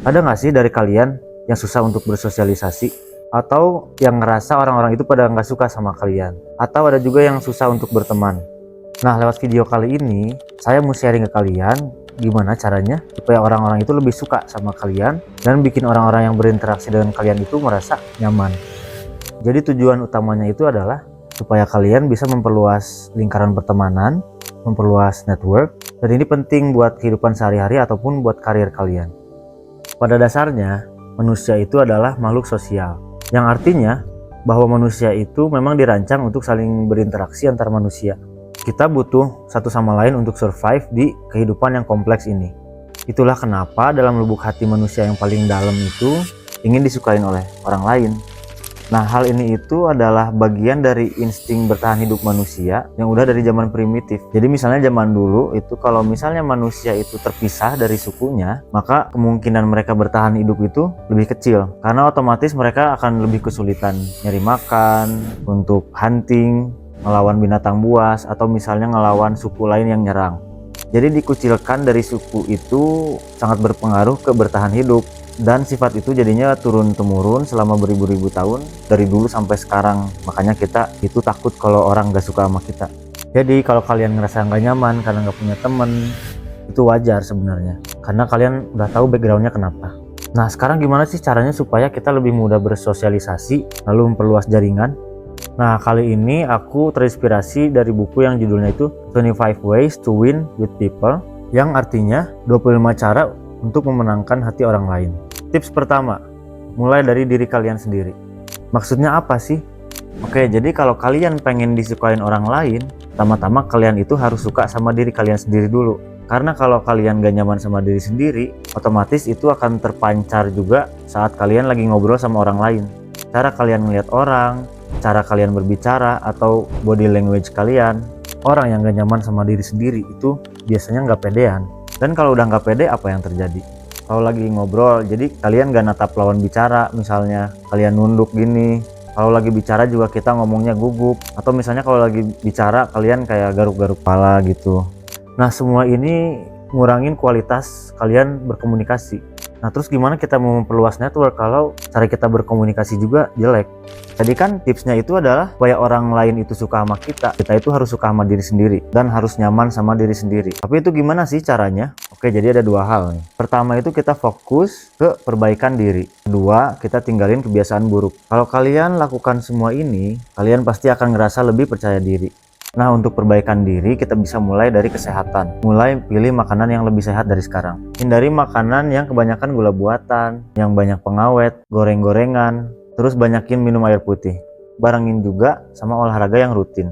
Ada nggak sih dari kalian yang susah untuk bersosialisasi? Atau yang ngerasa orang-orang itu pada nggak suka sama kalian? Atau ada juga yang susah untuk berteman? Nah, lewat video kali ini, saya mau sharing ke kalian gimana caranya supaya orang-orang itu lebih suka sama kalian dan bikin orang-orang yang berinteraksi dengan kalian itu merasa nyaman. Jadi tujuan utamanya itu adalah supaya kalian bisa memperluas lingkaran pertemanan, memperluas network, dan ini penting buat kehidupan sehari-hari ataupun buat karir kalian. Pada dasarnya, manusia itu adalah makhluk sosial, yang artinya bahwa manusia itu memang dirancang untuk saling berinteraksi antar manusia. Kita butuh satu sama lain untuk survive di kehidupan yang kompleks ini. Itulah kenapa dalam lubuk hati manusia yang paling dalam itu ingin disukain oleh orang lain. Nah, hal ini itu adalah bagian dari insting bertahan hidup manusia yang udah dari zaman primitif. Jadi misalnya zaman dulu itu kalau misalnya manusia itu terpisah dari sukunya, maka kemungkinan mereka bertahan hidup itu lebih kecil. Karena otomatis mereka akan lebih kesulitan nyari makan, untuk hunting, ngelawan binatang buas, atau misalnya ngelawan suku lain yang nyerang. Jadi dikucilkan dari suku itu sangat berpengaruh ke bertahan hidup. Dan sifat itu jadinya turun-temurun selama beribu-ribu tahun dari dulu sampai sekarang. Makanya kita itu takut kalau orang gak suka sama kita. Jadi kalau kalian ngerasa gak nyaman karena gak punya temen, itu wajar sebenarnya, karena kalian udah tahu backgroundnya kenapa. Nah, sekarang gimana sih caranya supaya kita lebih mudah bersosialisasi lalu memperluas jaringan? Nah, kali ini aku terinspirasi dari buku yang judulnya itu 25 Ways to Win with People, yang artinya 25 cara untuk memenangkan hati orang lain. Tips pertama, mulai dari diri kalian sendiri. Maksudnya apa sih? Oke, jadi kalau kalian pengen disukain orang lain, pertama-tama kalian itu harus suka sama diri kalian sendiri dulu. Karena kalau kalian gak nyaman sama diri sendiri, otomatis itu akan terpancar juga saat kalian lagi ngobrol sama orang lain. Cara kalian ngeliat orang, cara kalian berbicara, atau body language kalian. Orang yang gak nyaman sama diri sendiri itu biasanya gak pedean. Dan kalau udah gak pede, apa yang terjadi? Kalau lagi ngobrol, jadi kalian gak natap lawan bicara, misalnya kalian nunduk gini. Kalau lagi bicara juga kita ngomongnya gugup. Atau misalnya kalau lagi bicara kalian kayak garuk-garuk kepala gitu. Nah, semua ini ngurangin kualitas kalian berkomunikasi. Nah, terus gimana kita mau memperluas network kalau cara kita berkomunikasi juga jelek? Jadi kan tipsnya itu adalah supaya orang lain itu suka sama kita itu harus suka sama diri sendiri dan harus nyaman sama diri sendiri. Tapi itu gimana sih caranya? Oke, jadi ada dua hal nih. Pertama itu kita fokus ke perbaikan diri. Kedua, kita tinggalin kebiasaan buruk. Kalau kalian lakukan semua ini, kalian pasti akan ngerasa lebih percaya diri. Nah, untuk perbaikan diri kita bisa mulai dari kesehatan. Mulai pilih makanan yang lebih sehat dari sekarang. Hindari makanan yang kebanyakan gula buatan, yang banyak pengawet, goreng-gorengan, terus banyakin minum air putih. Barengin juga sama olahraga yang rutin.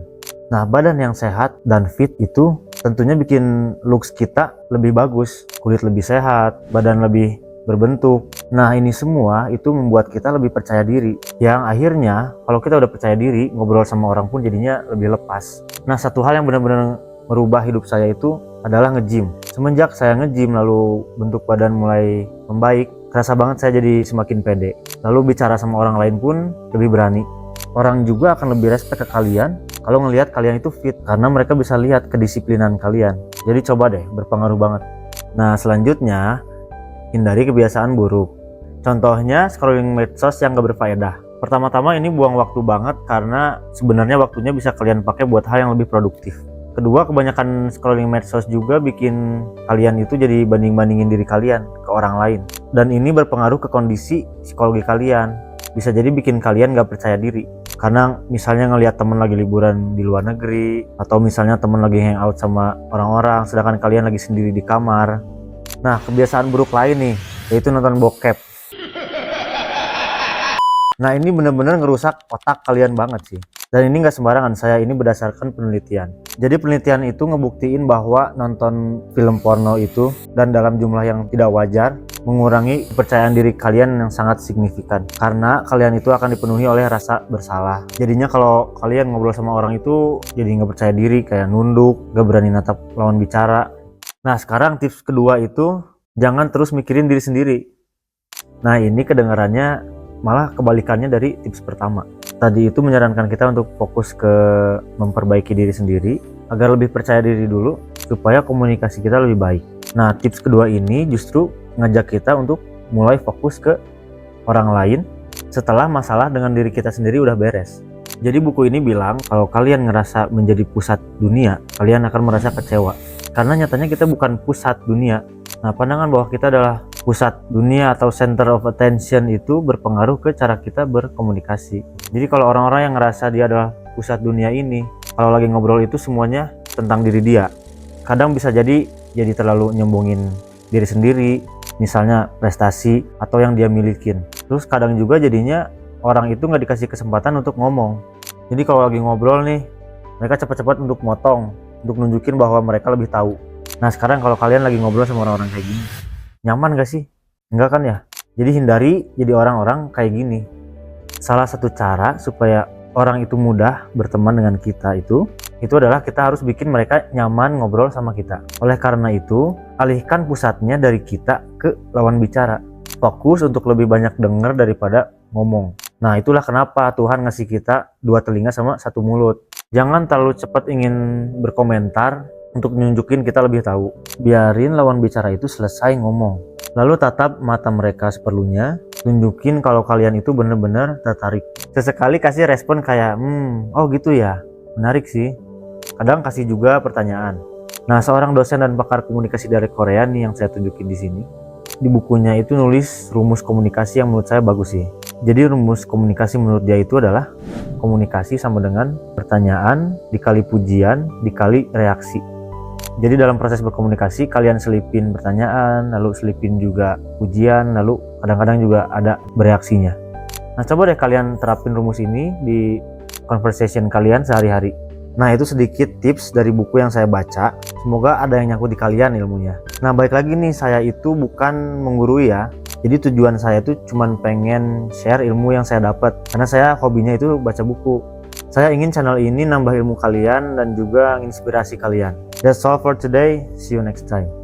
Nah, badan yang sehat dan fit itu tentunya bikin looks kita lebih bagus. Kulit lebih sehat, badan lebih berbentuk. Nah, ini semua itu membuat kita lebih percaya diri. Yang akhirnya kalau kita udah percaya diri, ngobrol sama orang pun jadinya lebih lepas. Nah, satu hal yang benar-benar merubah hidup saya itu adalah nge-gym. Semenjak saya nge-gym lalu bentuk badan mulai membaik, kerasa banget saya jadi semakin pede. Lalu bicara sama orang lain pun lebih berani. Orang juga akan lebih respect ke kalian kalau ngelihat kalian itu fit, karena mereka bisa lihat kedisiplinan kalian. Jadi coba deh, berpengaruh banget. Nah, selanjutnya hindari kebiasaan buruk. Contohnya scrolling medsos yang gak berfaedah. Pertama-tama ini buang waktu banget karena sebenarnya waktunya bisa kalian pakai buat hal yang lebih produktif. Kedua, kebanyakan scrolling medsos juga bikin kalian itu jadi banding-bandingin diri kalian ke orang lain. Dan ini berpengaruh ke kondisi psikologi kalian. Bisa jadi bikin kalian gak percaya diri. Karena misalnya ngelihat temen lagi liburan di luar negeri, atau misalnya temen lagi hangout sama orang-orang sedangkan kalian lagi sendiri di kamar. Nah, kebiasaan buruk lain nih, yaitu nonton bokep. Nah, ini bener-bener ngerusak otak kalian banget sih. Dan ini nggak sembarangan, saya ini berdasarkan penelitian. Jadi penelitian itu ngebuktiin bahwa nonton film porno itu dan dalam jumlah yang tidak wajar mengurangi kepercayaan diri kalian yang sangat signifikan. Karena kalian itu akan dipenuhi oleh rasa bersalah. Jadinya kalau kalian ngobrol sama orang itu jadi nggak percaya diri, kayak nunduk, nggak berani natap lawan bicara. Nah, sekarang tips kedua itu jangan terus mikirin diri sendiri. Nah, ini kedengarannya malah kebalikannya dari tips pertama. Tadi itu menyarankan kita untuk fokus ke memperbaiki diri sendiri agar lebih percaya diri dulu supaya komunikasi kita lebih baik. Nah, tips kedua ini justru ngajak kita untuk mulai fokus ke orang lain setelah masalah dengan diri kita sendiri udah beres. Jadi buku ini bilang kalau kalian ngerasa menjadi pusat dunia, kalian akan merasa kecewa. Karena nyatanya kita bukan pusat dunia. Nah, pandangan bahwa kita adalah pusat dunia atau center of attention itu berpengaruh ke cara kita berkomunikasi. Jadi kalau orang-orang yang ngerasa dia adalah pusat dunia ini, kalau lagi ngobrol itu semuanya tentang diri dia. Kadang bisa jadi terlalu nyombongin diri sendiri, misalnya prestasi atau yang dia milikin. Terus kadang juga jadinya orang itu nggak dikasih kesempatan untuk ngomong. Jadi kalau lagi ngobrol nih, mereka cepat-cepat untuk motong, untuk nunjukin bahwa mereka lebih tahu. Nah sekarang kalau kalian lagi ngobrol sama orang-orang kayak gini, nyaman gak sih? Enggak kan ya? Jadi hindari jadi orang-orang kayak gini. Salah satu cara supaya orang itu mudah berteman dengan kita itu adalah kita harus bikin mereka nyaman ngobrol sama kita. Oleh karena itu, alihkan pusatnya dari kita ke lawan bicara. Fokus untuk lebih banyak dengar daripada ngomong. Nah itulah kenapa Tuhan ngasih kita 2 telinga sama 1 mulut. Jangan terlalu cepat ingin berkomentar untuk nunjukin kita lebih tahu. Biarin lawan bicara itu selesai ngomong. Lalu tatap mata mereka seperlunya, tunjukin kalau kalian itu benar-benar tertarik. Sesekali kasih respon kayak, oh gitu ya, menarik sih. Kadang kasih juga pertanyaan. Nah, seorang dosen dan pakar komunikasi dari Korea nih yang saya tunjukin di sini, di bukunya itu nulis rumus komunikasi yang menurut saya bagus sih. Jadi rumus komunikasi menurut dia itu adalah komunikasi sama dengan pertanyaan dikali pujian dikali reaksi. Jadi dalam proses berkomunikasi kalian selipin pertanyaan, lalu selipin juga pujian, lalu kadang-kadang juga ada bereaksinya. Nah coba deh kalian terapin rumus ini di conversation kalian sehari-hari. Nah itu sedikit tips dari buku yang saya baca. Semoga ada yang nyangkut di kalian ilmunya. Nah balik lagi nih, saya itu bukan menggurui ya. Jadi tujuan saya itu cuman pengen share ilmu yang saya dapat. Karena saya hobinya itu baca buku. Saya ingin channel ini nambah ilmu kalian dan juga inspirasi kalian. That's all for today. See you next time.